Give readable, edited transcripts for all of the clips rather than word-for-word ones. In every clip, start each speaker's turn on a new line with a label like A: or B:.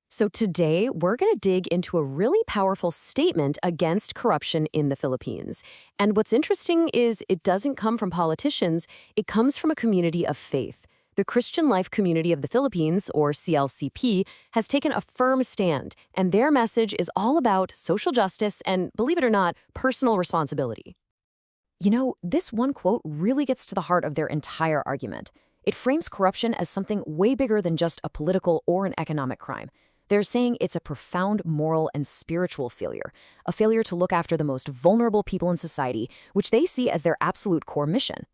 A: So today, we're going to dig into a really powerful statement against corruption in the Philippines. And what's interesting is it doesn't come from politicians, it comes from a community of faith. The Christian Life Community of the Philippines, or CLCP, has taken a firm stand, and their message is all about social justice and, believe it or not, personal responsibility. You know, this one quote really gets to the heart of their entire argument. It frames corruption as something way bigger than just a political or an economic crime. They're saying it's a profound moral and spiritual failure, a failure to look after the most vulnerable people in society, which they see as their absolute core mission.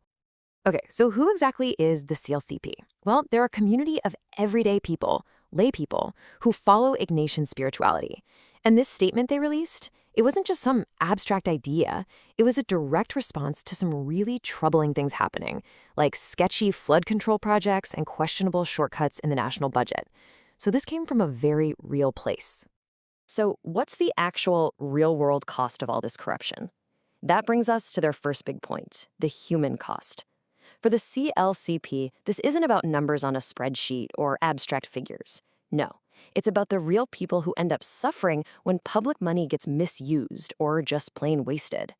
A: Okay, so who exactly is the CLCP? Well, they're a community of everyday people, lay people, who follow Ignatian spirituality. And this statement they released, it wasn't just some abstract idea. It was a direct response to some really troubling things happening, like sketchy flood control projects and questionable shortcuts in the national budget. So this came from a very real place. So what's the actual real-world cost of all this corruption? That brings us to their first big point, the human cost. For the CLCP, this isn't about numbers on a spreadsheet or abstract figures. No, it's about the real people who end up suffering when public money gets misused or just plain wasted.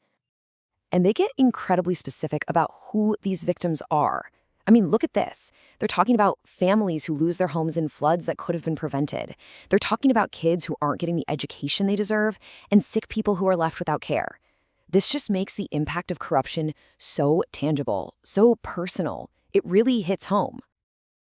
A: And they get incredibly specific about who these victims are. I mean, look at this. They're talking about families who lose their homes in floods that could have been prevented. They're talking about kids who aren't getting the education they deserve and sick people who are left without care. This just makes the impact of corruption so tangible, so personal. It really hits home.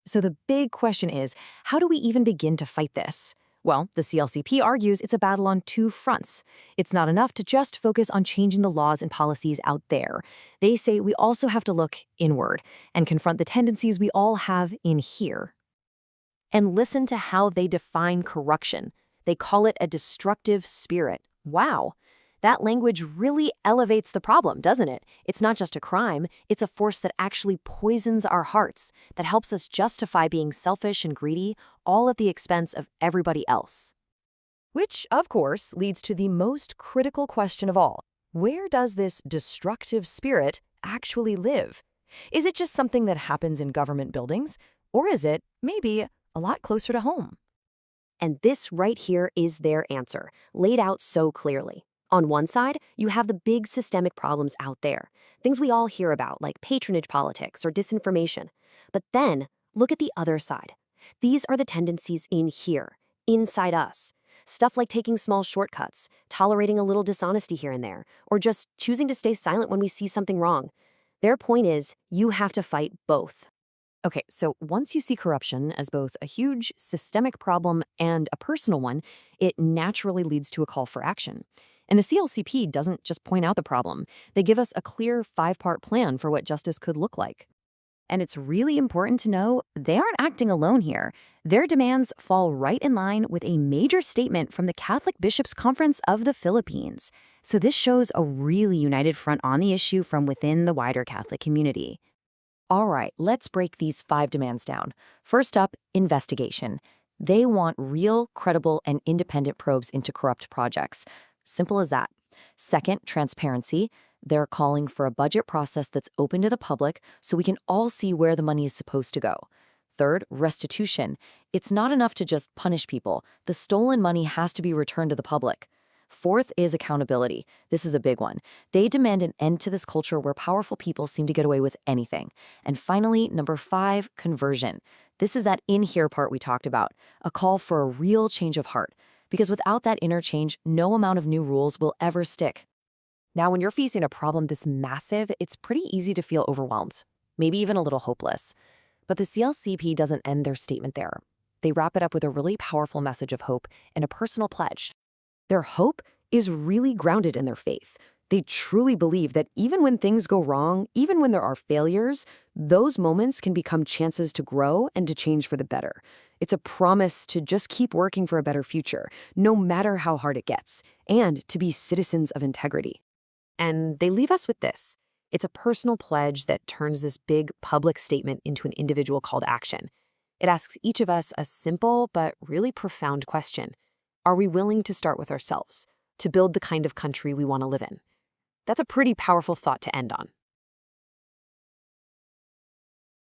A: So the big question is, how do we even begin to fight this? Well, the CLCP argues it's a battle on two fronts. It's not enough to just focus on changing the laws and policies out there. They say we also have to look inward and confront the tendencies we all have in here. And listen to how they define corruption. They call it a destructive spirit. Wow. That language really elevates the problem, doesn't it? It's not just a crime, it's a force that actually poisons our hearts, that helps us justify being selfish and greedy, all at the expense of everybody else. Which, of course, leads to the most critical question of all. Where does this destructive spirit actually live? Is it just something that happens in government buildings? Or is it, maybe, a lot closer to home? And this right here is their answer, laid out so clearly. On one side, you have the big systemic problems out there, things we all hear about like patronage politics or disinformation. But then, look at the other side. These are the tendencies in here, inside us. Stuff like taking small shortcuts, tolerating a little dishonesty here and there, or just choosing to stay silent when we see something wrong. Their point is, you have to fight both. Okay, so once you see corruption as both a huge systemic problem and a personal one, it naturally leads to a call for action. And the CLCP doesn't just point out the problem. They give us a clear 5-part plan for what justice could look like. And it's really important to know they aren't acting alone here. Their demands fall right in line with a major statement from the Catholic Bishops' Conference of the Philippines. So this shows a really united front on the issue from within the wider Catholic community. All right, let's break these 5 demands down. First up, investigation. They want real, credible, and independent probes into corrupt projects. Simple as that. Second, transparency. They're calling for a budget process that's open to the public so we can all see where the money is supposed to go. Third, restitution. It's not enough to just punish people. The stolen money has to be returned to the public. Fourth is accountability. This is a big one. They demand an end to this culture where powerful people seem to get away with anything. And finally, number 5, conversion. This is that in-here part we talked about, a call for a real change of heart. Because without that inner change, no amount of new rules will ever stick. Now, when you're facing a problem this massive, it's pretty easy to feel overwhelmed, maybe even a little hopeless. But the CLCP doesn't end their statement there. They wrap it up with a really powerful message of hope and a personal pledge. Their hope is really grounded in their faith. They truly believe that even when things go wrong, even when there are failures, those moments can become chances to grow and to change for the better. It's a promise to just keep working for a better future, no matter how hard it gets, and to be citizens of integrity. And they leave us with this. It's a personal pledge that turns this big public statement into an individual call to action. It asks each of us a simple but really profound question. Are we willing to start with ourselves, to build the kind of country we want to live in? That's a pretty powerful thought to end on.